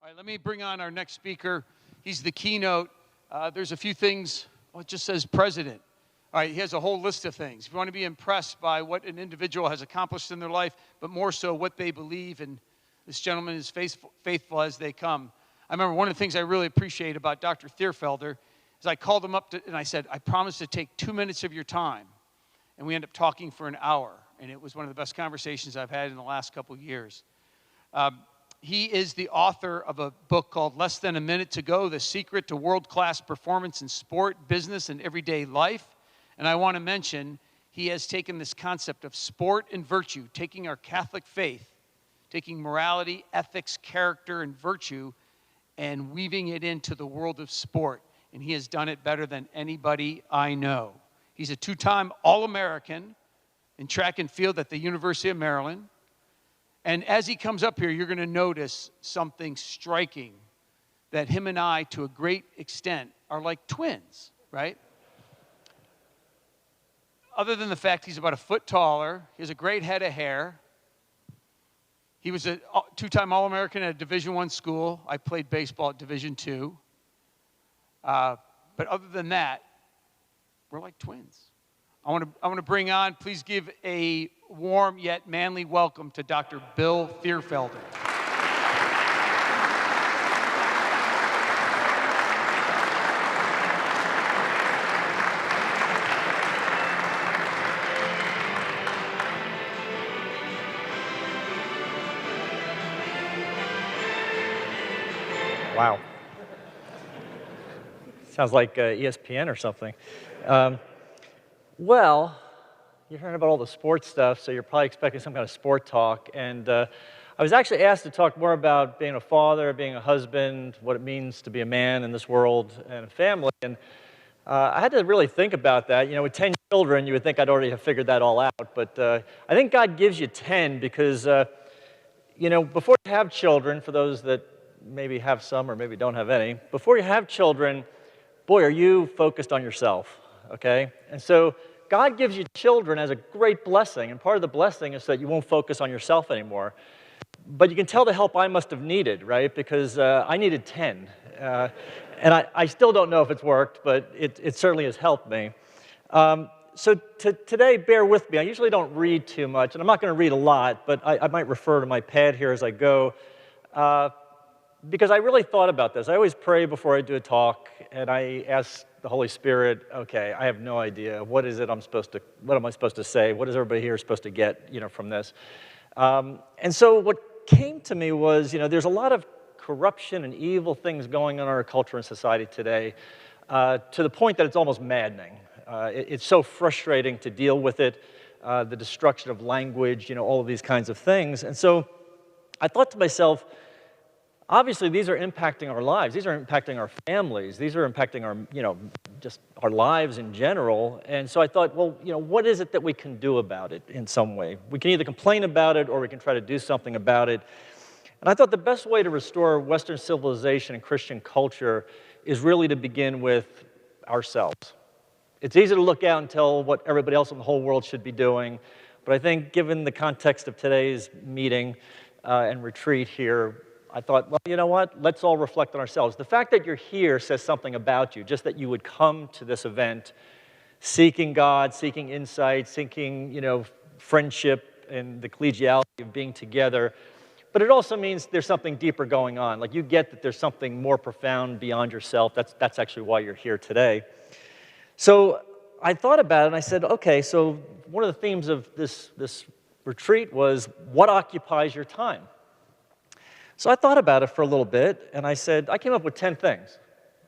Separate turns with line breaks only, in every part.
All right, let me bring on our next speaker. He's the keynote. There's a few things. Well, it just says president. All right, he has a whole list of things. If you want to be impressed by what an individual has accomplished in their life, but more so what they believe, and this gentleman is faithful as they come. I remember one of the things I really appreciate about Dr. Thierfelder is I called him up and I said, I promise to take 2 minutes of your time. And we ended up talking for an hour. And it was one of the best conversations I've had in the last couple of years. He is the author of a book called Less Than a Minute to Go, The Secret to World-Class Performance in Sport, Business, and Everyday Life. And I want to mention, he has taken this concept of sport and virtue, taking our Catholic faith, taking morality, ethics, character, and virtue, and weaving it into the world of sport. And he has done it better than anybody I know. He's a two-time All-American in track and field at the University of Maryland. And as he comes up here, you're going to notice something striking, that him and I, to a great extent, are like twins, right? Other than the fact he's about a foot taller, he has a great head of hair. He was a two-time All-American at a Division I school. I played baseball at Division II. But other than that, we're like twins. I want to bring on, please give a warm yet manly welcome to Dr. Bill Thierfelder.
Wow. Sounds like ESPN or something. Well, you're hearing about all the sports stuff, so you're probably expecting some kind of sport talk. And I was actually asked to talk more about being a father, being a husband, what it means to be a man in this world and a family. And I had to really think about that. You know, with 10 children, you would think I'd already have figured that all out. But I think God gives you 10 because, you know, before you have children, for those that maybe have some or maybe don't have any, before you have children, boy, are you focused on yourself, okay? And so God gives you children as a great blessing, and part of the blessing is that you won't focus on yourself anymore. But you can tell the help I must have needed, right? Because I needed 10. And I still don't know if it's worked, but it certainly has helped me. So today, bear with me. I usually don't read too much, and I'm not going to read a lot, but I might refer to my pad here as I go. Because I really thought about this. I always pray before I do a talk, and I ask the Holy Spirit, okay, I have no idea. What am I supposed to say? What is everybody here supposed to get, from this? And so what came to me was, there's a lot of corruption and evil things going on in our culture and society today, to the point that it's almost maddening. It's so frustrating to deal with it, the destruction of language, all of these kinds of things. And so I thought to myself, obviously, these are impacting our lives. These are impacting our families. These are impacting our, just our lives in general. And so I thought, well, what is it that we can do about it in some way? We can either complain about it or we can try to do something about it. And I thought the best way to restore Western civilization and Christian culture is really to begin with ourselves. It's easy to look out and tell what everybody else in the whole world should be doing. But I think given the context of today's meeting and retreat here, I thought, well, you know what? Let's all reflect on ourselves. The fact that you're here says something about you, just that you would come to this event seeking God, seeking insight, seeking, friendship and the collegiality of being together. But it also means there's something deeper going on. Like, you get that there's something more profound beyond yourself. That's actually why you're here today. So I thought about it, and I said, okay, so one of the themes of this retreat was, what occupies your time? So I thought about it for a little bit, and I said, I came up with 10 things.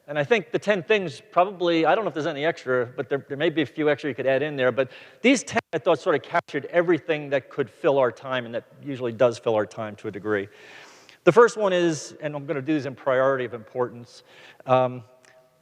And I think the 10 things probably, I don't know if there's any extra, but there may be a few extra you could add in there, but these 10 I thought sort of captured everything that could fill our time, and that usually does fill our time to a degree. The first one is, and I'm going to do these in priority of importance, and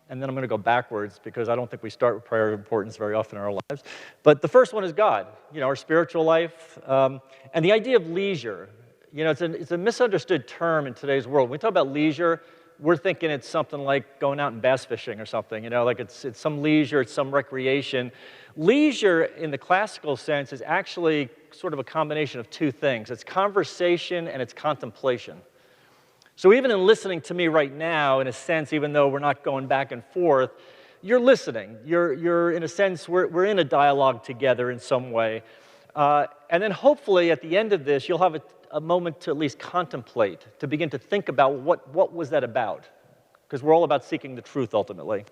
then I'm going to go backwards because I don't think we start with priority of importance very often in our lives. But the first one is God, our spiritual life, and the idea of leisure. It's a misunderstood term in today's world. When we talk about leisure, we're thinking it's something like going out and bass fishing or something, like it's some leisure, it's some recreation. Leisure, in the classical sense, is actually sort of a combination of two things. It's conversation and it's contemplation. So even in listening to me right now, in a sense, even though we're not going back and forth, you're listening. You're in a sense, we're in a dialogue together in some way. And then hopefully at the end of this, you'll have a moment to at least contemplate, to begin to think about what was that about? Because we're all about seeking the truth ultimately.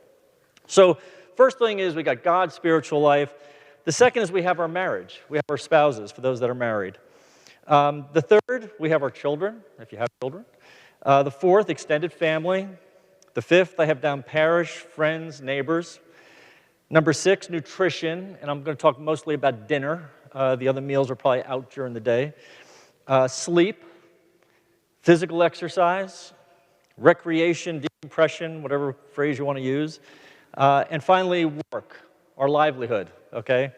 So first thing is we got God's spiritual life. The second is we have our marriage. We have our spouses, for those that are married. The third, we have our children, if you have children. The fourth, extended family. The fifth, I have down parish, friends, neighbors. Number 6, nutrition, and I'm going to talk mostly about dinner. The other meals are probably out during the day. Sleep, physical exercise, recreation, decompression, whatever phrase you want to use. And finally, work, our livelihood, okay?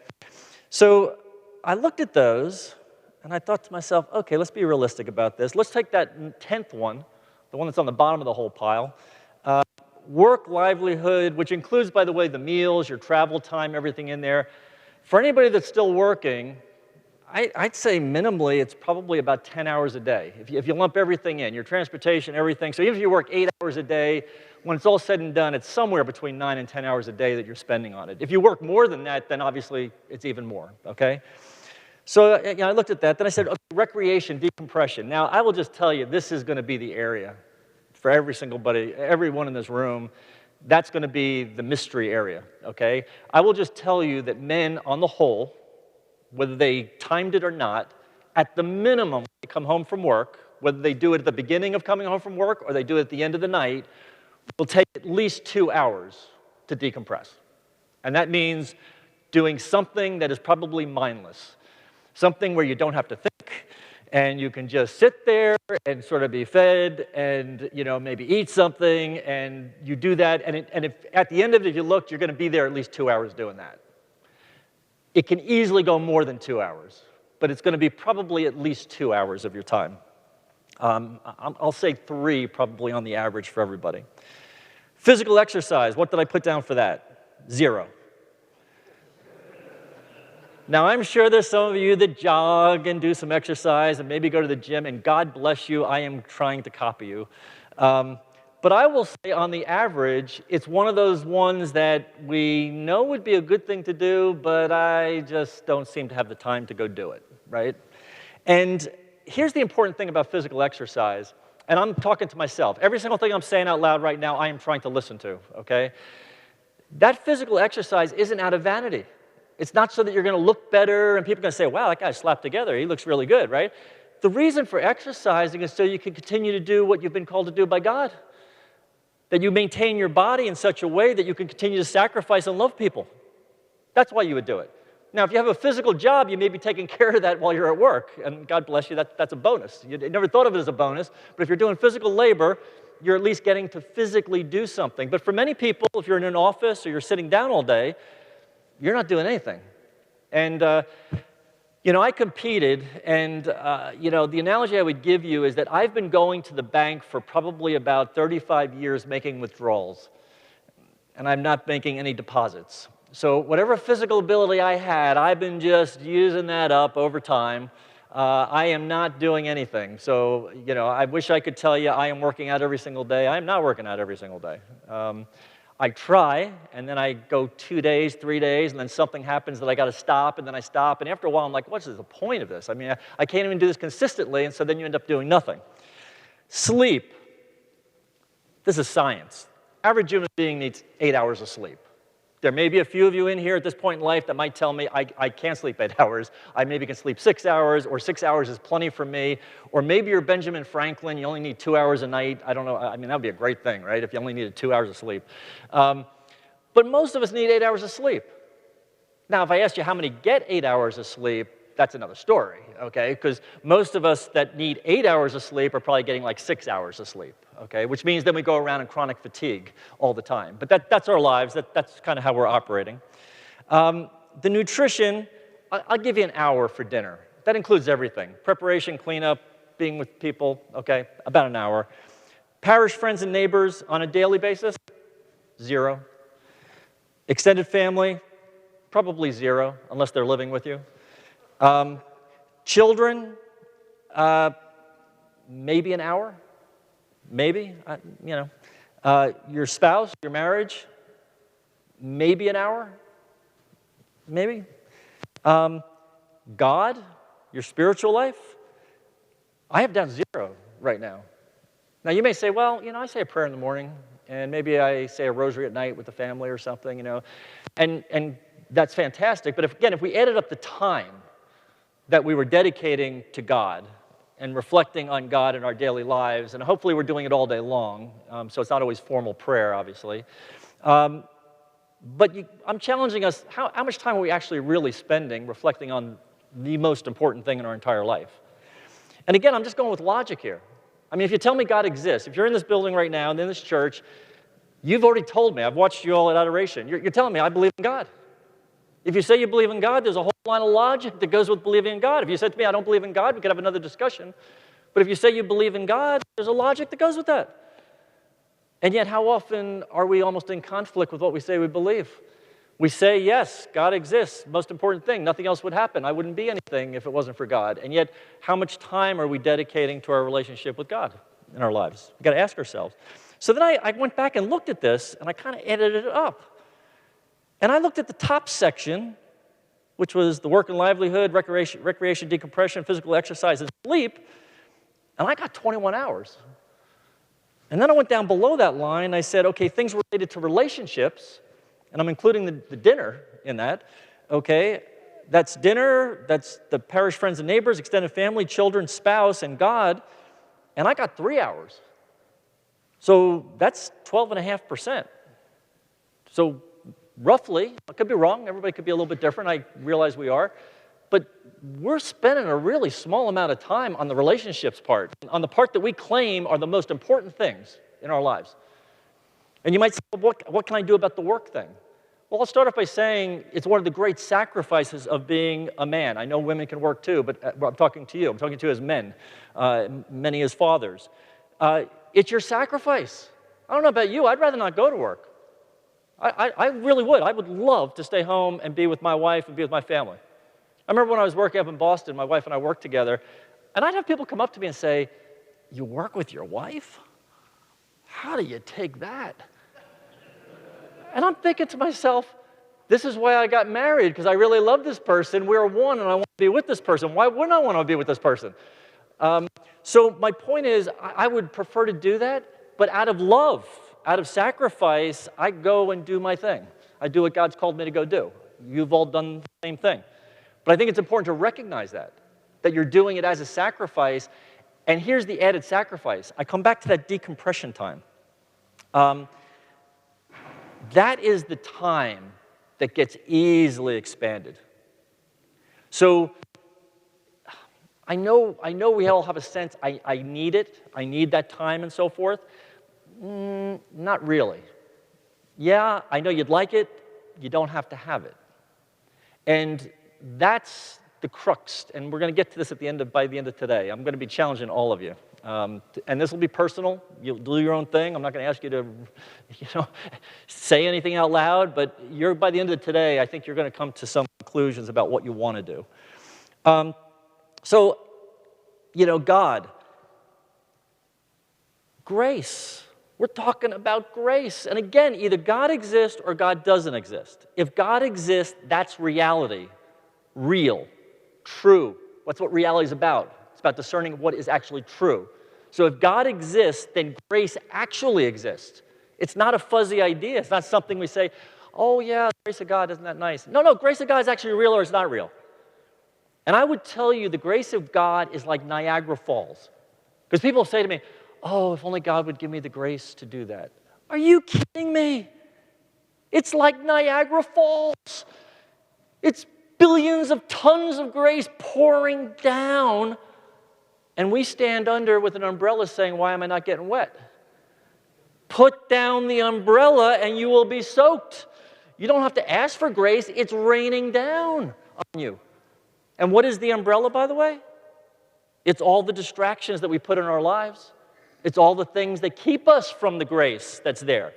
So I looked at those, and I thought to myself, okay, let's be realistic about this. Let's take that 10th one, the one that's on the bottom of the whole pile. Work, livelihood, which includes, by the way, the meals, your travel time, everything in there. For anybody that's still working, I'd say minimally it's probably about 10 hours a day. If you lump everything in, your transportation, everything. So even if you work 8 hours a day, when it's all said and done, it's somewhere between 9 and 10 hours a day that you're spending on it. If you work more than that, then obviously it's even more, okay? So I looked at that. Then I said, okay, recreation, decompression. Now, I will just tell you, this is going to be the area for everyone in this room. That's going to be the mystery area, okay? I will just tell you that men, on the whole, whether they timed it or not, at the minimum, when they come home from work, whether they do it at the beginning of coming home from work or they do it at the end of the night, will take at least 2 hours to decompress. And that means doing something that is probably mindless, something where you don't have to think, and you can just sit there and sort of be fed and, maybe eat something, and you do that, and if at the end of it, if you look, you're going to be there at least 2 hours doing that. It can easily go more than 2 hours, but it's going to be probably at least 2 hours of your time. I'll say 3 probably on the average for everybody. Physical exercise, what did I put down for that? 0. Now, I'm sure there's some of you that jog and do some exercise and maybe go to the gym, and God bless you, I am trying to copy you. But I will say on the average, it's one of those ones that we know would be a good thing to do, but I just don't seem to have the time to go do it, right? And here's the important thing about physical exercise, and I'm talking to myself. Every single thing I'm saying out loud right now, I am trying to listen to, okay? That physical exercise isn't out of vanity. It's not so that you're going to look better and people are going to say, wow, that guy's slapped together. He looks really good, right? The reason for exercising is so you can continue to do what you've been called to do by God. That you maintain your body in such a way that you can continue to sacrifice and love people. That's why you would do it. Now, if you have a physical job, you may be taking care of that while you're at work, and God bless you, that's a bonus. You never thought of it as a bonus, but if you're doing physical labor, you're at least getting to physically do something. But for many people, if you're in an office or you're sitting down all day, you're not doing anything. And, I competed, and, the analogy I would give you is that I've been going to the bank for probably about 35 years making withdrawals, and I'm not making any deposits. So whatever physical ability I had, I've been just using that up over time. I am not doing anything. So, I wish I could tell you I am working out every single day. I am not working out every single day. I try, and then I go 2 days, 3 days, and then something happens that I got to stop, and then I stop, and after a while I'm like, what's the point of this? I mean, I can't even do this consistently, and so then you end up doing nothing. Sleep. This is science. Average human being needs 8 hours of sleep. There may be a few of you in here at this point in life that might tell me, I can't sleep 8 hours. I maybe can sleep 6 hours, or 6 hours is plenty for me. Or maybe you're Benjamin Franklin, you only need 2 hours a night. I don't know. I mean, that would be a great thing, right, if you only needed 2 hours of sleep. But most of us need 8 hours of sleep. Now, if I asked you how many get 8 hours of sleep, that's another story, okay? Because most of us that need 8 hours of sleep are probably getting like 6 hours of sleep, okay? Which means then we go around in chronic fatigue all the time. But that's our lives. That's kind of how we're operating. The nutrition, I'll give you an hour for dinner. That includes everything. Preparation, cleanup, being with people, okay? About an hour. Parish friends and neighbors on a daily basis, 0. Extended family, probably 0, unless they're living with you. Children, maybe an hour. maybe, your spouse, your marriage, maybe an hour, maybe. God, your spiritual life, I have down 0 right now. Now, you may say, well, I say a prayer in the morning, and maybe I say a rosary at night with the family or something, and that's fantastic. But if we added up the time that we were dedicating to God and reflecting on God in our daily lives, and hopefully we're doing it all day long, so it's not always formal prayer, obviously. But I'm challenging us, how much time are we actually really spending reflecting on the most important thing in our entire life? And again, I'm just going with logic here. I mean, if you tell me God exists, if you're in this building right now and in this church, you've already told me, I've watched you all at adoration, you're telling me I believe in God. If you say you believe in God, there's a whole line of logic that goes with believing in God. If you said to me, I don't believe in God, we could have another discussion. But if you say you believe in God, there's a logic that goes with that. And yet, how often are we almost in conflict with what we say we believe? We say, yes, God exists, most important thing. Nothing else would happen. I wouldn't be anything if it wasn't for God. And yet, how much time are we dedicating to our relationship with God in our lives? We've got to ask ourselves. So then I went back and looked at this, and I kind of edited it up. And I looked at the top section, which was the work and livelihood, recreation, decompression, physical exercise, and sleep, and I got 21 hours. And then I went down below that line, I said, okay, things related to relationships, and I'm including the dinner in that, okay? That's dinner, that's the parish friends and neighbors, extended family, children, spouse, and God, and I got 3 hours. So that's 12.5%. So roughly, I could be wrong, everybody could be a little bit different, I realize we are, but we're spending a really small amount of time on the relationships part, on the part that we claim are the most important things in our lives. And you might say, well, what can I do about the work thing? Well, I'll start off by saying it's one of the great sacrifices of being a man. I know women can work too, but I'm talking to you. I'm talking to you as men, many as fathers. It's your sacrifice. I don't know about you. I'd rather not go to work. I really would. I would love to stay home and be with my wife and be with my family. I remember when I was working up in Boston, my wife and I worked together, and I'd have people come up to me and say, you work with your wife? How do you take that? And I'm thinking to myself, this is why I got married, because I really love this person. We're one, and I want to be with this person. Why wouldn't I want to be with this person? So my point is, I would prefer to do that, but out of love, out of sacrifice, I go and do my thing. I do what God's called me to go do. You've all done the same thing. But I think it's important to recognize that you're doing it as a sacrifice. And here's the added sacrifice. I come back to that decompression time. That is the time that gets easily expanded. So I know we all have a sense, I need it, I need that time and so forth. Not really. Yeah, I know you'd like it, you don't have to have it. And that's the crux, and we're going to get to this by the end of today. I'm going to be challenging all of you. And this will be personal. You'll do your own thing. I'm not going to ask you to say anything out loud, but by the end of today, I think you're going to come to some conclusions about what you want to do. God, grace. We're talking about grace. And again, either God exists or God doesn't exist. If God exists, that's reality. Real, true. That's what reality is about. It's about discerning what is actually true. So if God exists, then grace actually exists. It's not a fuzzy idea. It's not something we say, oh yeah, the grace of God, isn't that nice? No, grace of God is actually real or it's not real. And I would tell you the grace of God is like Niagara Falls. Because people say to me, oh, if only God would give me the grace to do that. Are you kidding me? It's like Niagara Falls. It's billions of tons of grace pouring down, and we stand under with an umbrella saying, why am I not getting wet? Put down the umbrella and you will be soaked. You don't have to ask for grace. It's raining down on you. And what is the umbrella, by the way? It's all the distractions that we put in our lives. It's all the things that keep us from the grace that's there.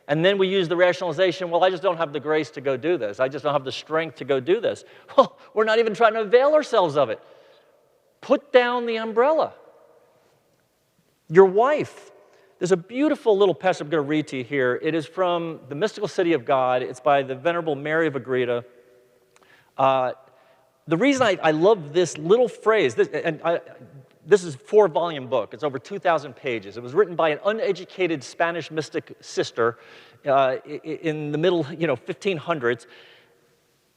And then we use the rationalization, well, I just don't have the grace to go do this. I just don't have the strength to go do this. Well, we're not even trying to avail ourselves of it. Put down the umbrella. Your wife. There's a beautiful little passage I'm going to read to you here. It is from The Mystical City of God. It's by the Venerable Mary of Agreda. The reason I love this little phrase, this is a 4-volume book. It's over 2,000 pages. It was written by an uneducated Spanish mystic sister in the middle, 1500s.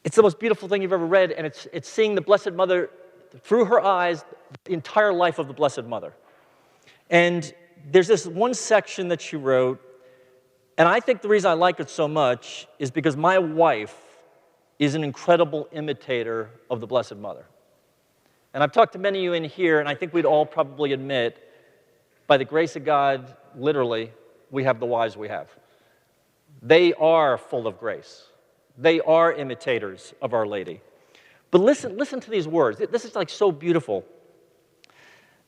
It's the most beautiful thing you've ever read, and it's seeing the Blessed Mother through her eyes, the entire life of the Blessed Mother. And there's this one section that she wrote, and I think the reason I like it so much is because my wife is an incredible imitator of the Blessed Mother. And I've talked to many of you in here, and I think we'd all probably admit, by the grace of God, literally, we have the wives we have. They are full of grace. They are imitators of Our Lady. But listen to these words. This is like so beautiful.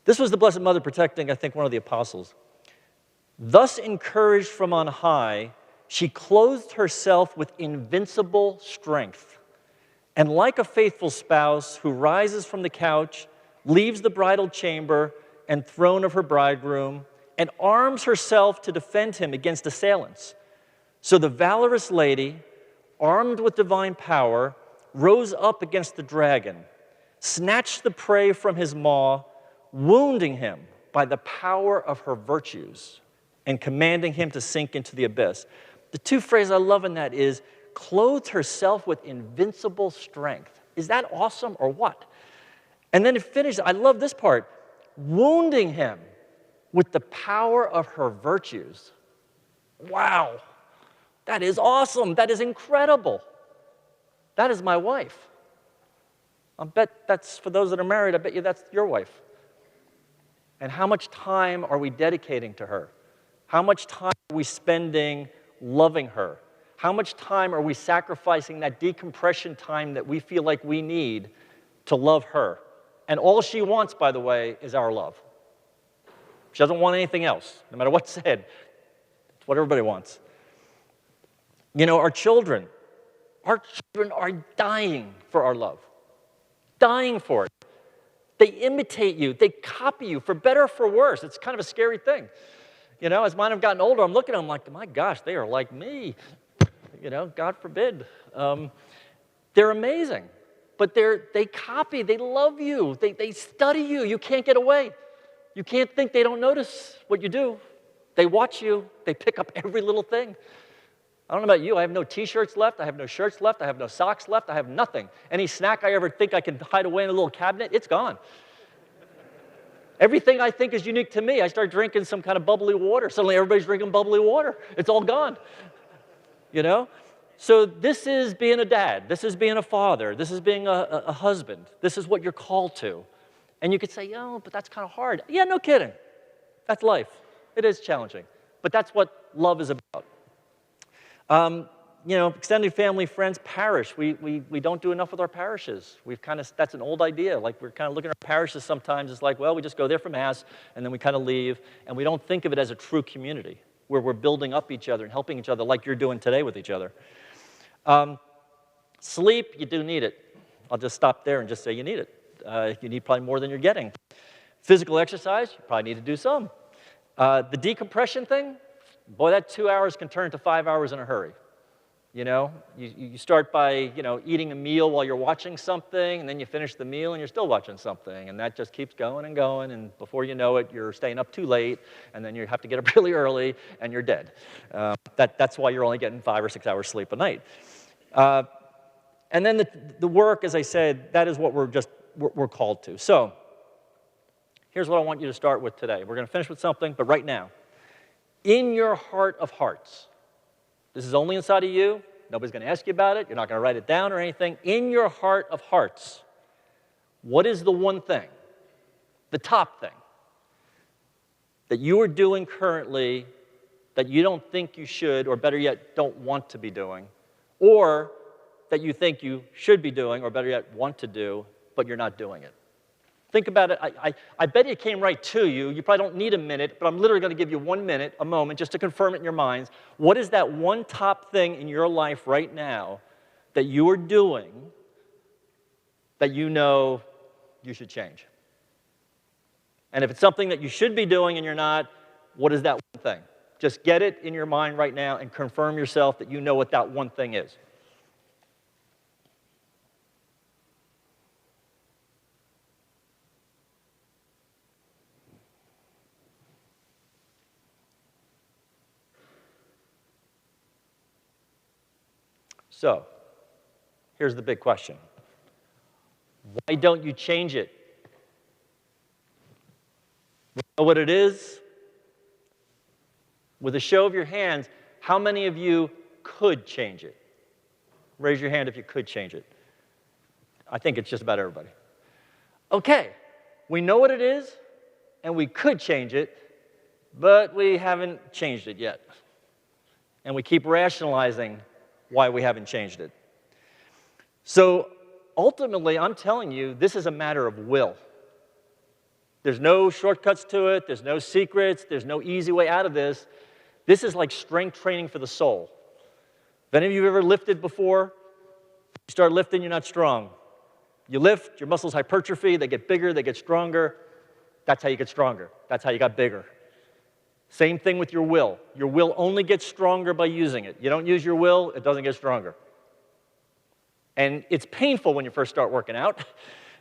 This was the Blessed Mother protecting, I think, one of the apostles. Thus encouraged from on high, she clothed herself with invincible strength. And like a faithful spouse who rises from the couch, leaves the bridal chamber and throne of her bridegroom, and arms herself to defend him against assailants. So the valorous lady, armed with divine power, rose up against the dragon, snatched the prey from his maw, wounding him by the power of her virtues, and commanding him to sink into the abyss. The two phrases I love in that is, clothed herself with invincible strength. Is that awesome or what? And then it finishes, I love this part, wounding him with the power of her virtues. Wow, that is awesome. That is incredible. That is my wife. I bet that's, for those that are married, I bet you that's your wife. And how much time are we dedicating to her? How much time are we spending loving her? How much time are we sacrificing that decompression time that we feel like we need to love her? And all she wants, by the way, is our love. She doesn't want anything else, no matter what's said. It's what everybody wants. Our children are dying for our love, dying for it. They imitate you. They copy you, for better or for worse. It's kind of a scary thing. As mine have gotten older, I'm looking at them like, my gosh, they are like me. God forbid. They're amazing. But they copy. They love you. They study you. You can't get away. You can't think they don't notice what you do. They watch you. They pick up every little thing. I don't know about you. I have no T-shirts left. I have no shirts left. I have no socks left. I have nothing. Any snack I ever think I can hide away in a little cabinet, it's gone. Everything I think is unique to me, I start drinking some kind of bubbly water. Suddenly everybody's drinking bubbly water. It's all gone. So this is being a dad. This is being a father. This is being a husband. This is what you're called to. And you could say, but that's kind of hard. Yeah, no kidding. That's life. It is challenging. But that's what love is about. Extended family, friends, parish. We don't do enough with our parishes. That's an old idea. Like, we're kind of looking at our parishes sometimes. It's like, well, we just go there for Mass, and then we kind of leave, and we don't think of it as a true community where we're building up each other and helping each other like you're doing today with each other. Sleep, you do need it. I'll just stop there and just say you need it. You need probably more than you're getting. Physical exercise, you probably need to do some. The decompression thing, boy, that 2 hours can turn to 5 hours in a hurry. You start by, eating a meal while you're watching something, and then you finish the meal and you're still watching something, and that just keeps going, and before you know it, you're staying up too late, and then you have to get up really early, and you're dead. That's why you're only getting 5 or 6 hours sleep a night. And then the work, as I said, that is what we're called to. So here's what I want you to start with today. We're going to finish with something, but right now, in your heart of hearts, this is only inside of you. Nobody's going to ask you about it. You're not going to write it down or anything. In your heart of hearts, what is the one thing, the top thing, that you are doing currently that you don't think you should, or better yet, don't want to be doing, or that you think you should be doing, or better yet, want to do, but you're not doing it? Think about it. I bet it came right to you. You probably don't need a minute, but I'm literally going to give you 1 minute, a moment, just to confirm it in your minds. What is that one top thing in your life right now that you are doing that you know you should change? And if it's something that you should be doing and you're not, What is that one thing? Just get it in your mind right now and confirm yourself that you know what that one thing is. So, here's the big question. Why don't you change it? You know what it is? With a show of your hands, how many of you could change it? Raise your hand if you could change it. I think it's just about everybody. Okay, we know what it is, and we could change it, but we haven't changed it yet. And we keep rationalizing why we haven't changed it. So ultimately, I'm telling you, this is a matter of will. There's no shortcuts to it. There's no secrets. There's no easy way out of this. This is like strength training for the soul. If any of you have ever lifted before, you start lifting, you're not strong. You lift, your muscles hypertrophy, they get bigger, they get stronger. That's how you get stronger. That's how you got bigger. Same thing with your will. Your will only gets stronger by using it. You don't use your will, it doesn't get stronger. And it's painful when you first start working out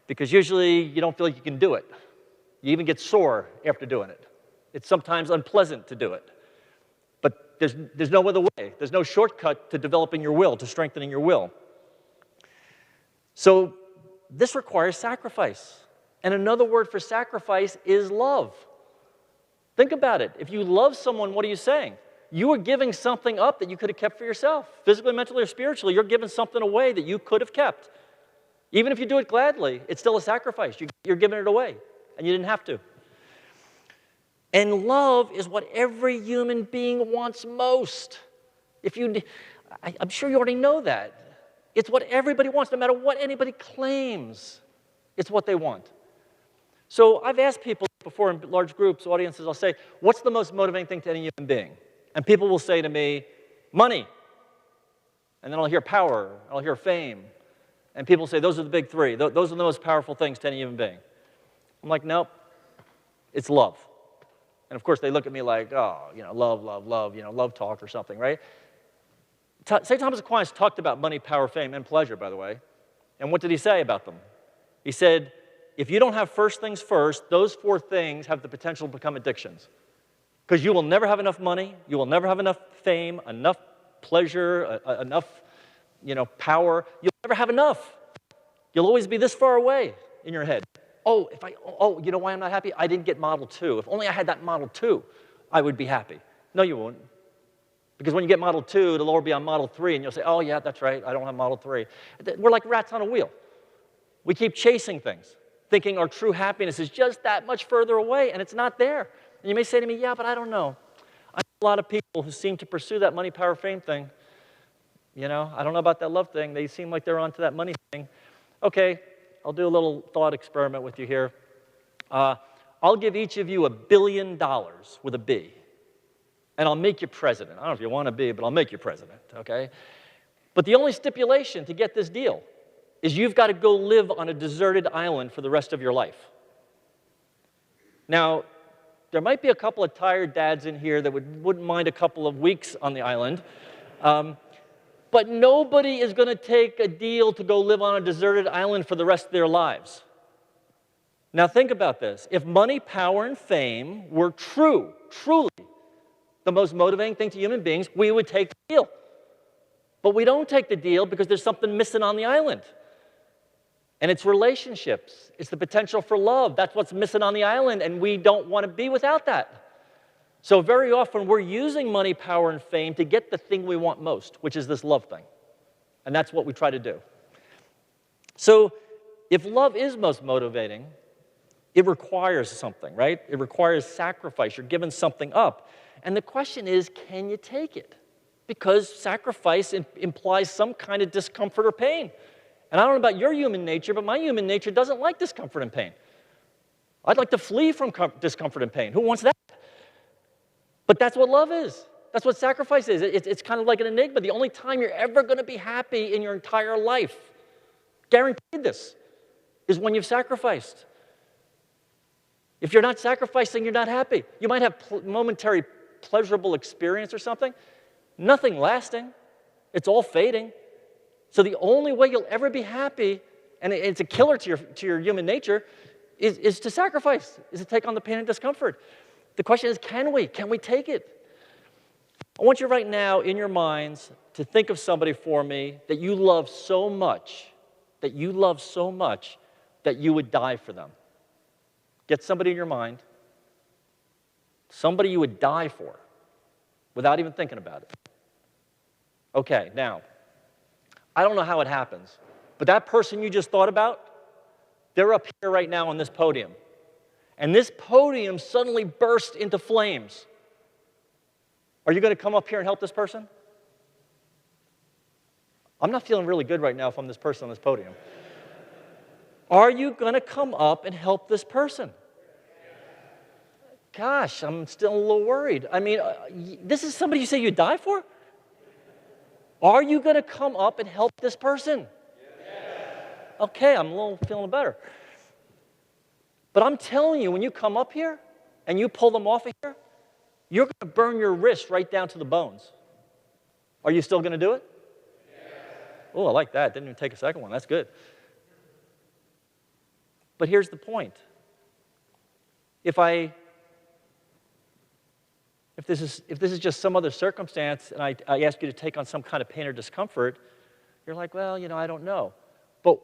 because usually you don't feel like you can do it. You even get sore after doing it. It's sometimes unpleasant to do it. But there's no other way. There's no shortcut to developing your will, to strengthening your will. So this requires sacrifice. And another word for sacrifice is love. Think about it. If you love someone, what are you saying? You are giving something up that you could have kept for yourself. Physically, mentally, or spiritually, you're giving something away that you could have kept. Even if you do it gladly, it's still a sacrifice. You're giving it away, and you didn't have to. And love is what every human being wants most. I'm sure you already know that. It's what everybody wants, no matter what anybody claims. It's what they want. So I've asked people before in large groups, audiences, I'll say, what's the most motivating thing to any human being? And people will say to me, money. And then I'll hear power, I'll hear fame. And people say, those are the big three. Those are the most powerful things to any human being. I'm like, nope, it's love. And of course, they look at me like, oh, love, love talk or something, right? St. Thomas Aquinas talked about money, power, fame, and pleasure, by the way. And what did he say about them? He said, if you don't have first things first, those four things have the potential to become addictions. Because you will never have enough money, you will never have enough fame, enough pleasure, enough power. You'll never have enough. You'll always be this far away in your head. You know why I'm not happy? I didn't get Model 2. If only I had that Model 2, I would be happy. No, you won't. Because when you get Model 2, it'll all be on Model 3, and you'll say, oh, yeah, that's right, I don't have Model 3. We're like rats on a wheel. We keep chasing things, thinking our true happiness is just that much further away, and it's not there. And you may say to me, yeah, but I don't know. I know a lot of people who seem to pursue that money, power, fame thing. I don't know about that love thing. They seem like they're onto that money thing. Okay, I'll do a little thought experiment with you here. I'll give each of you $1 billion with a B, and I'll make you president. I don't know if you want to be, but I'll make you president, okay? But the only stipulation to get this deal is you've got to go live on a deserted island for the rest of your life. Now, there might be a couple of tired dads in here that wouldn't mind a couple of weeks on the island, but nobody is going to take a deal to go live on a deserted island for the rest of their lives. Now think about this. If money, power, and fame were truly the most motivating thing to human beings, we would take the deal. But we don't take the deal because there's something missing on the island. And it's relationships. It's the potential for love. That's what's missing on the island, and we don't want to be without that. So very often we're using money, power, and fame to get the thing we want most, which is this love thing. And that's what we try to do. So if love is most motivating, it requires something, right? It requires sacrifice. You're giving something up. And the question is, can you take it? Because sacrifice implies some kind of discomfort or pain. And I don't know about your human nature, but my human nature doesn't like discomfort and pain. I'd like to flee from discomfort and pain. Who wants that? But that's what love is. That's what sacrifice is. It's kind of like an enigma. The only time you're ever going to be happy in your entire life, guaranteed this, is when you've sacrificed. If you're not sacrificing, you're not happy. You might have momentary pleasurable experience or something. Nothing lasting. It's all fading. So the only way you'll ever be happy, and it's a killer to your human nature, is to sacrifice, is to take on the pain and discomfort. The question is, can we? Can we take it? I want you right now in your minds to think of somebody for me that you love so much, that you would die for them. Get somebody in your mind, somebody you would die for without even thinking about it. Okay, now, I don't know how it happens, but that person you just thought about, they're up here right now on this podium. And this podium suddenly burst into flames. Are you going to come up here and help this person? I'm not feeling really good right now if I'm this person on this podium. Are you going to come up and help this person? Gosh, I'm still a little worried. I mean, this is somebody you say you'd die for? Are you going to come up and help this person? Okay, I'm a little feeling better. But I'm telling you, when you come up here and you pull them off of here, you're going to burn your wrist right down to the bones. Are you still going to do it? Oh, I like that. Didn't even take a second one. That's good. But here's the point. If this is just some other circumstance and I ask you to take on some kind of pain or discomfort, you're like, well, I don't know. But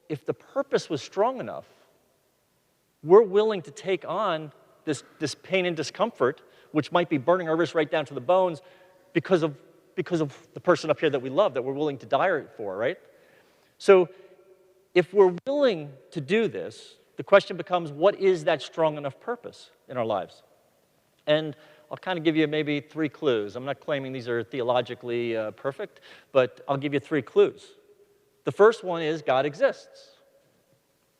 if the purpose was strong enough, we're willing to take on this pain and discomfort, which might be burning our wrist right down to the bones because of the person up here that we love, that we're willing to die for, right? So if we're willing to do this, the question becomes, what is that strong enough purpose in our lives? And I'll kind of give you maybe 3 clues. I'm not claiming these are theologically perfect, but I'll give you 3 clues. The first one is God exists.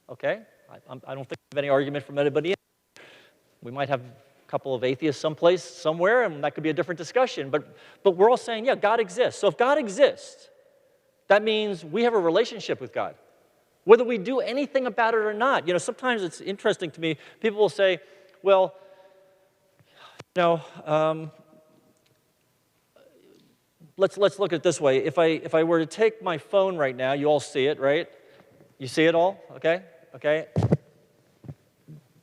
Okay? I don't think I have any argument from anybody. We might have a couple of atheists someplace, somewhere, and that could be a different discussion. But we're all saying, yeah, God exists. So if God exists, that means we have a relationship with God. Whether we do anything about it or not. Sometimes it's interesting to me. People will say, well, let's look at it this way. If I were to take my phone right now, you all see it, right? You see it all? Okay? Okay.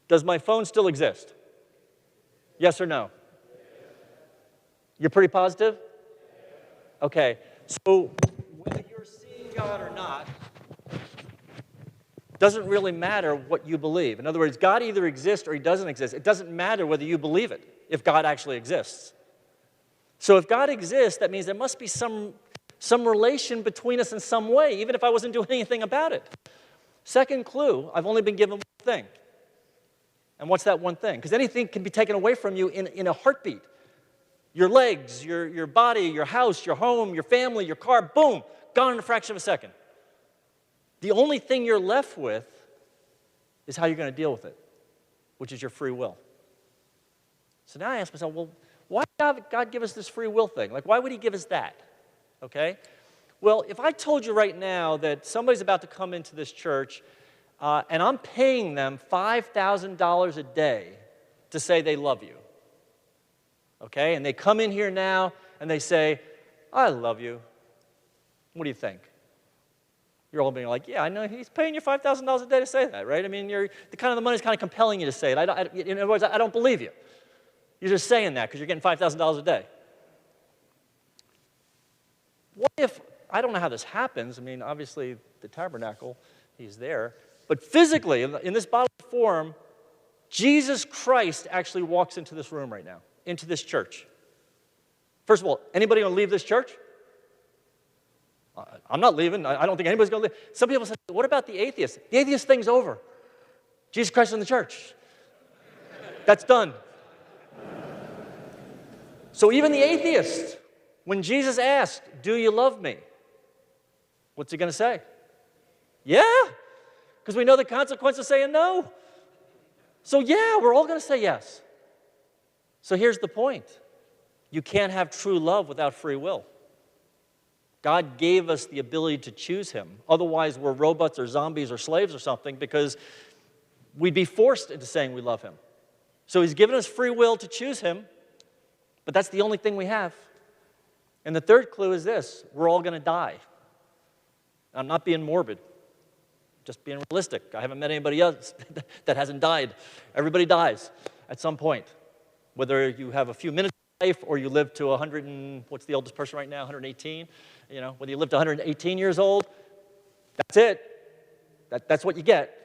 Does my phone still exist? Yes or no? You're pretty positive? Okay. So whether you're seeing God or not doesn't really matter what you believe. In other words, God either exists or he doesn't exist. It doesn't matter whether you believe it, if God actually exists. So if God exists, that means there must be some relation between us in some way, even if I wasn't doing anything about it. Second clue, I've only been given one thing. And what's that one thing? Because anything can be taken away from you in a heartbeat. Your legs, your body, your house, your home, your family, your car, boom, gone in a fraction of a second. The only thing you're left with is how you're going to deal with it, which is your free will. So now I ask myself, well, why did God give us this free will thing? Like, why would he give us that? Okay? Well, if I told you right now that somebody's about to come into this church and I'm paying them $5,000 a day to say they love you, okay? And they come in here now and they say, I love you. What do you think? You're all being like, yeah, I know he's paying you $5,000 a day to say that, right? I mean, the money's kind of compelling you to say it. In other words, I don't believe you. You're just saying that because you're getting $5,000 a day. What if, I don't know how this happens. I mean, obviously, the tabernacle, he's there. But physically, in this bodily form, Jesus Christ actually walks into this room right now, into this church. First of all, anybody going to leave this church? I'm not leaving. I don't think anybody's going to leave. Some people say, what about the atheist? The atheist thing's over. Jesus Christ in the church. That's done. So even the atheist, when Jesus asked, do you love me? What's he going to say? Yeah, because we know the consequence of saying no. So yeah, we're all going to say yes. So here's the point. You can't have true love without free will. God gave us the ability to choose him. Otherwise, we're robots or zombies or slaves or something because we'd be forced into saying we love him. So he's given us free will to choose him, but that's the only thing we have. And the third clue is this: we're all going to die. I'm not being morbid, just being realistic. I haven't met anybody else that hasn't died. Everybody dies at some point, whether you have a few minutes of life or you live to 100 and, what's the oldest person right now, 118? You know, whether you live to 118 years old, that's it. That's what you get.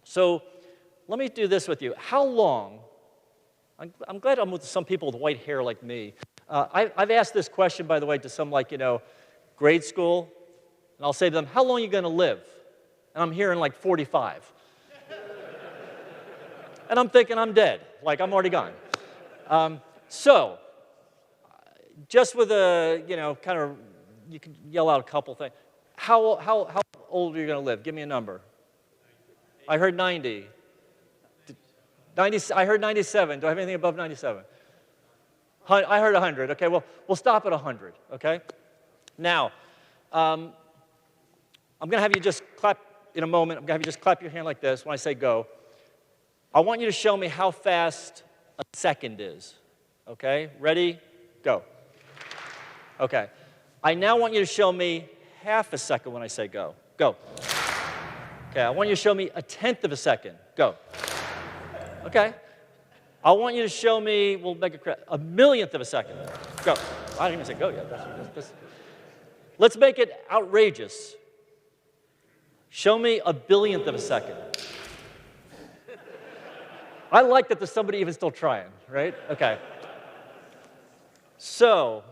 So let me do this with you. How long, I'm glad I'm with some people with white hair like me. I've asked this question, by the way, to some grade school, and I'll say to them, how long are you going to live? And I'm hearing 45. And I'm thinking I'm dead, I'm already gone. So, just with a, you can yell out a couple things. How old are you going to live? Give me a number. I heard 90. I heard 97. Do I have anything above 97? I heard 100. Okay, well, we'll stop at 100, okay? Now, I'm going to have you just clap in a moment. I'm going to have you just clap your hand like this when I say go. I want you to show me how fast a second is, okay? Ready? Go. Okay. I now want you to show me half a second when I say go. Go. Okay, I want you to show me 1/10 of a second. Go. Okay. I want you to show me, we'll make it correct, 1/1,000,000th of a second. Go. I didn't even say go yet. Let's make it outrageous. Show me 1/1000,000th of a second. I like that there's somebody even still trying, right? Okay. So,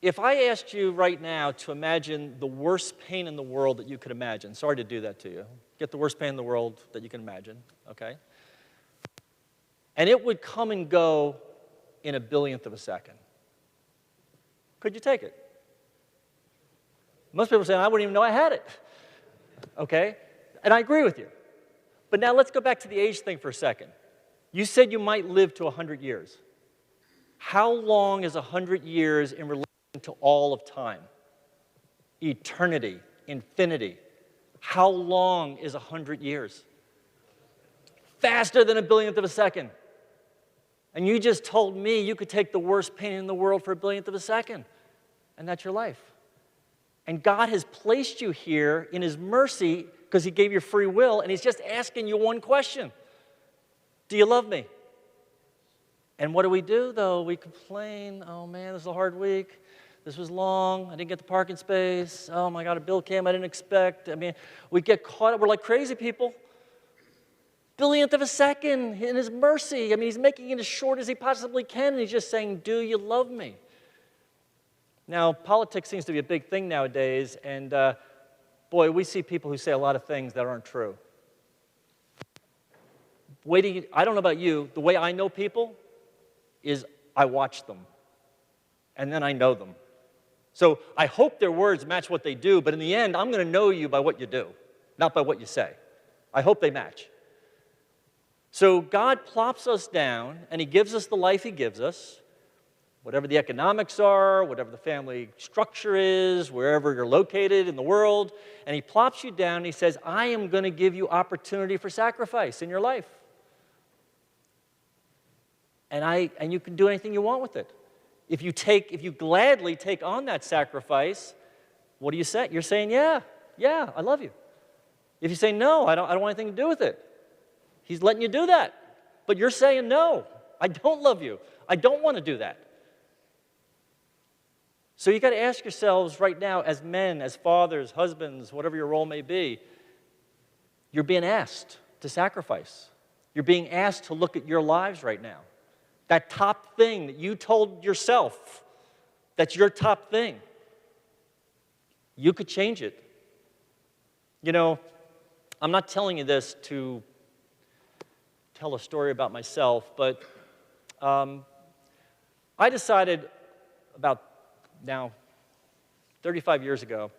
if I asked you right now to imagine the worst pain in the world that you could imagine, sorry to do that to you. Get the worst pain in the world that you can imagine, okay? And it would come and go in 1/1000,000th of a second. Could you take it? Most people are saying, I wouldn't even know I had it. Okay? And I agree with you. But now let's go back to the age thing for a second. You said you might live to 100 years. How long is 100 years in relation to all of time? Eternity, infinity. How long is 100 years? Faster than 1/1000,000th of a second. And you just told me you could take the worst pain in the world for 1/1000,000th of a second. And that's your life. And God has placed you here in his mercy because he gave you free will, and he's just asking you one question. Do you love me? And what do, though? We complain. Oh, man, this is a hard week. This was long. I didn't get the parking space. Oh, my God, a bill came I didn't expect. I mean, we get caught up. We're like crazy people. 1/1000,000th of a second in his mercy. I mean, he's making it as short as he possibly can, and he's just saying, do you love me? Now, politics seems to be a big thing nowadays, and boy, we see people who say a lot of things that aren't true. I don't know about you, the way I know people is I watch them, and then I know them. So I hope their words match what they do, but in the end, I'm going to know you by what you do, not by what you say. I hope they match. So God plops us down, and he gives us the life he gives us, whatever the economics are, whatever the family structure is, wherever you're located in the world, and he plops you down, and he says, I am going to give you opportunity for sacrifice in your life. And you can do anything you want with it. If you gladly take on that sacrifice, what do you say? You're saying, yeah, I love you. If you say, no, I don't want anything to do with it, he's letting you do that. But you're saying, no, I don't love you. I don't want to do that. So you got to ask yourselves right now, as men, as fathers, husbands, whatever your role may be, you're being asked to sacrifice. You're being asked to look at your lives right now. That top thing that you told yourself, that's your top thing. You could change it. You know, I'm not telling you this to tell a story about myself, but I decided about now 35 years ago,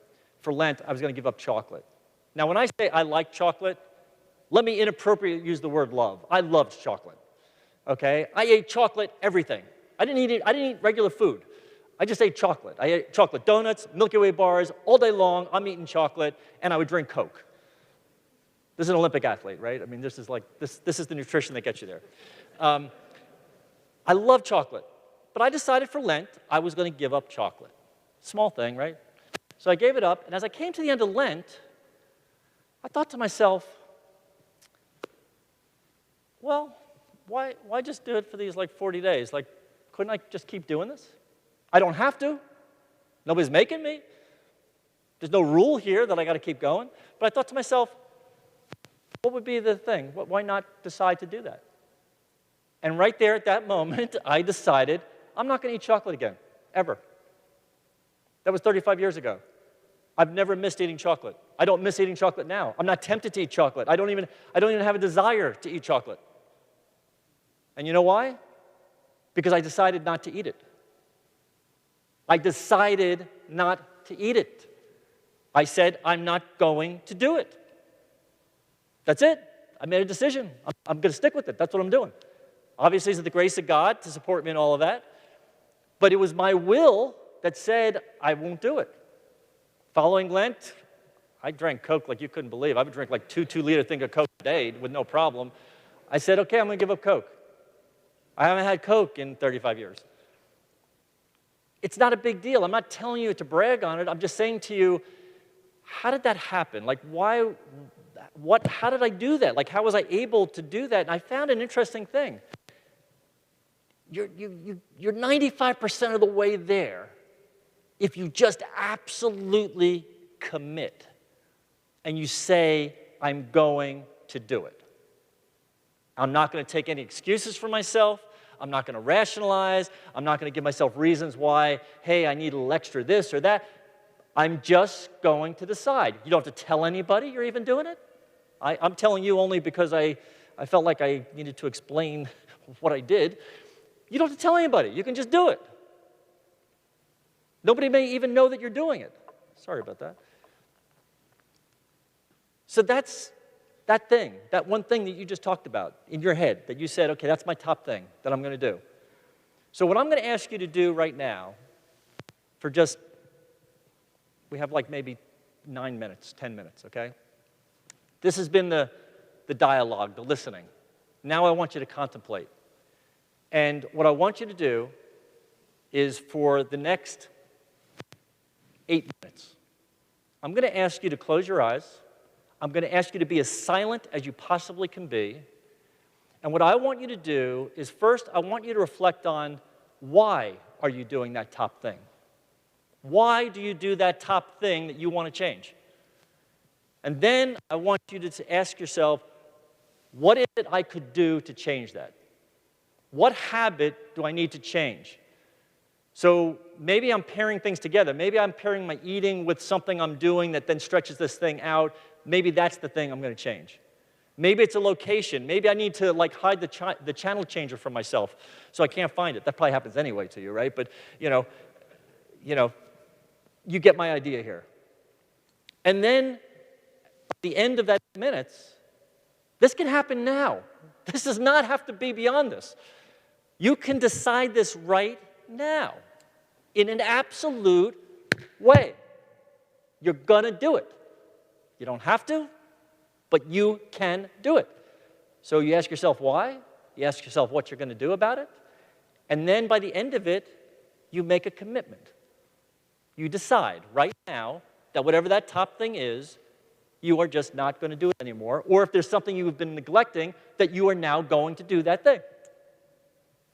for Lent, I was going to give up chocolate. Now, when I say I like chocolate, let me inappropriately use the word love. I loved chocolate. Okay? I ate chocolate, everything. I didn't eat regular food. I just ate chocolate. I ate chocolate donuts, Milky Way bars, all day long. I'm eating chocolate, and I would drink Coke. This is an Olympic athlete, right? I mean, this is the nutrition that gets you there. I love chocolate, but I decided for Lent I was going to give up chocolate. Small thing, right? So I gave it up, and as I came to the end of Lent, I thought to myself, well, why just do it for these 40 days? Couldn't I just keep doing this? I don't have to. Nobody's making me. There's no rule here that I got to keep going. But I thought to myself, what would be the thing? Why not decide to do that? And right there at that moment, I decided I'm not going to eat chocolate again, ever. That was 35 years ago. I've never missed eating chocolate. I don't miss eating chocolate now. I'm not tempted to eat chocolate. I don't even have a desire to eat chocolate. And you know why? Because I decided not to eat it. I decided not to eat it. I said, I'm not going to do it. That's it. I made a decision. I'm going to stick with it. That's what I'm doing. Obviously, it's the grace of God to support me in all of that. But it was my will that said, I won't do it. Following Lent, I drank Coke like you couldn't believe. I would drink 2-liter thing of Coke a day with no problem. I said, okay, I'm going to give up Coke. I haven't had Coke in 35 years. It's not a big deal. I'm not telling you to brag on it. I'm just saying to you, how did that happen? How did I do that? How was I able to do that? And I found an interesting thing. You're 95% of the way there if you just absolutely commit and you say, I'm going to do it. I'm not going to take any excuses for myself. I'm not going to rationalize. I'm not going to give myself reasons why, hey, I need a little extra this or that. I'm just going to decide. You don't have to tell anybody you're even doing it. I'm telling you only because I felt like I needed to explain what I did. You don't have to tell anybody. You can just do it. Nobody may even know that you're doing it. Sorry about that. So that's that thing, that one thing that you just talked about in your head, that you said, okay, that's my top thing that I'm going to do. So what I'm going to ask you to do right now, for just, we have maybe 9 minutes, 10 minutes, okay? This has been the dialogue, the listening. Now I want you to contemplate. And what I want you to do is for the next 8 minutes, I'm going to ask you to close your eyes. I'm going to ask you to be as silent as you possibly can be. And what I want you to do is first, I want you to reflect on why are you doing that top thing? Why do you do that top thing that you want to change? And then I want you to ask yourself, what is it I could do to change that? What habit do I need to change? So maybe I'm pairing things together. Maybe I'm pairing my eating with something I'm doing that then stretches this thing out. Maybe that's the thing I'm going to change. Maybe it's a location. Maybe I need to hide the channel changer from myself so I can't find it. That probably happens anyway to you, right? But you get my idea here. And then at the end of that minutes, this can happen now. This does not have to be beyond this. You can decide this right now in an absolute way. You're going to do it. You don't have to, but you can do it. So you ask yourself why. You ask yourself what you're going to do about it. And then by the end of it, you make a commitment. You decide right now that whatever that top thing is, you are just not going to do it anymore. Or if there's something you've been neglecting, that you are now going to do that thing.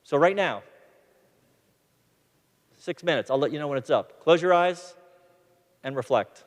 So right now, 6 minutes. I'll let you know when it's up. Close your eyes and reflect.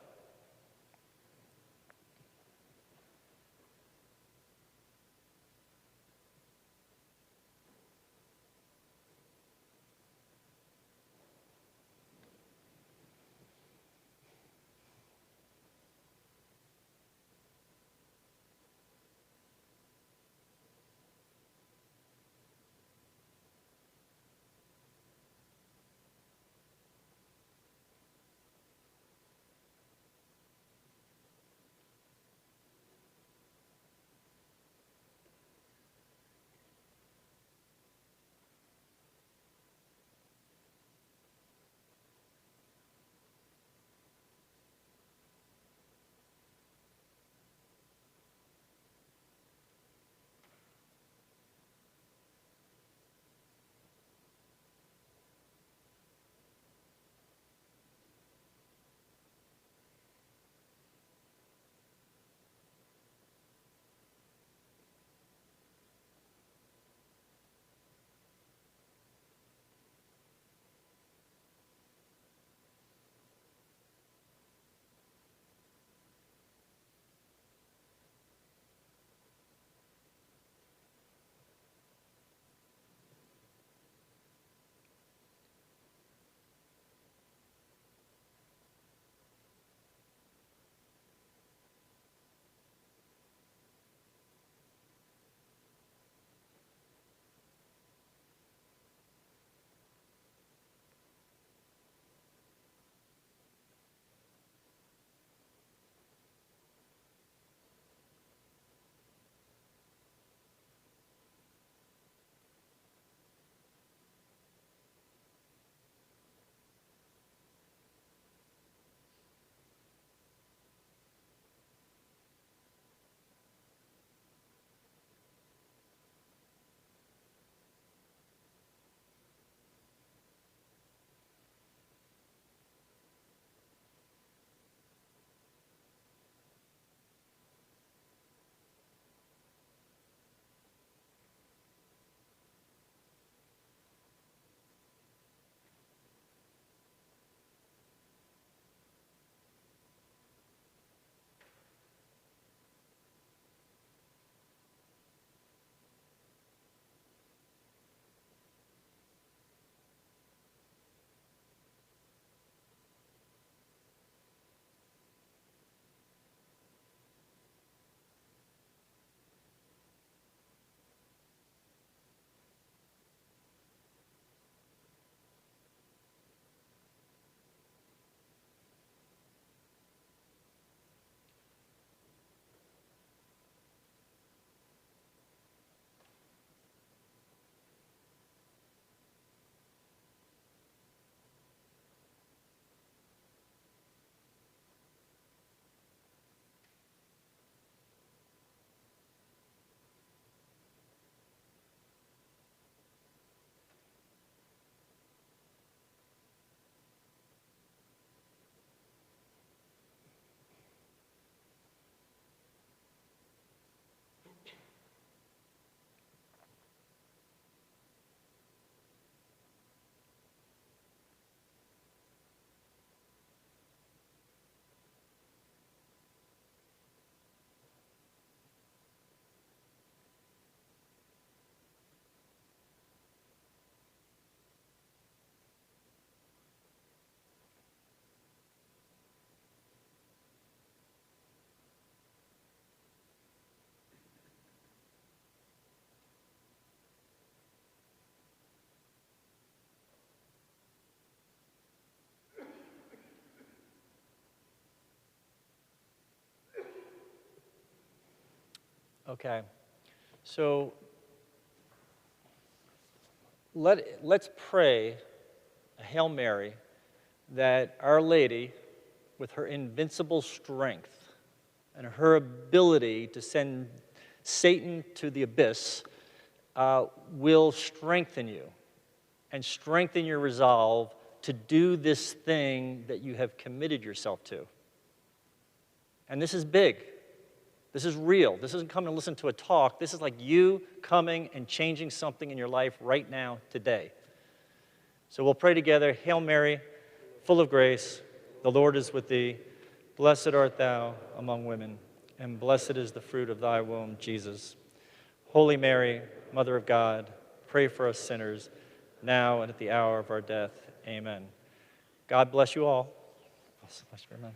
Okay. So let's pray a Hail Mary that Our Lady, with her invincible strength and her ability to send Satan to the abyss, will strengthen you and strengthen your resolve to do this thing that you have committed yourself to. And this is big. This is real. This isn't coming to listen to a talk. This is like you coming and changing something in your life right now, today. So we'll pray together. Hail Mary, full of grace, the Lord is with thee. Blessed art thou among women, and blessed is the fruit of thy womb, Jesus. Holy Mary, Mother of God, pray for us sinners, now and at the hour of our death. Amen. God bless you all. Bless you, amen.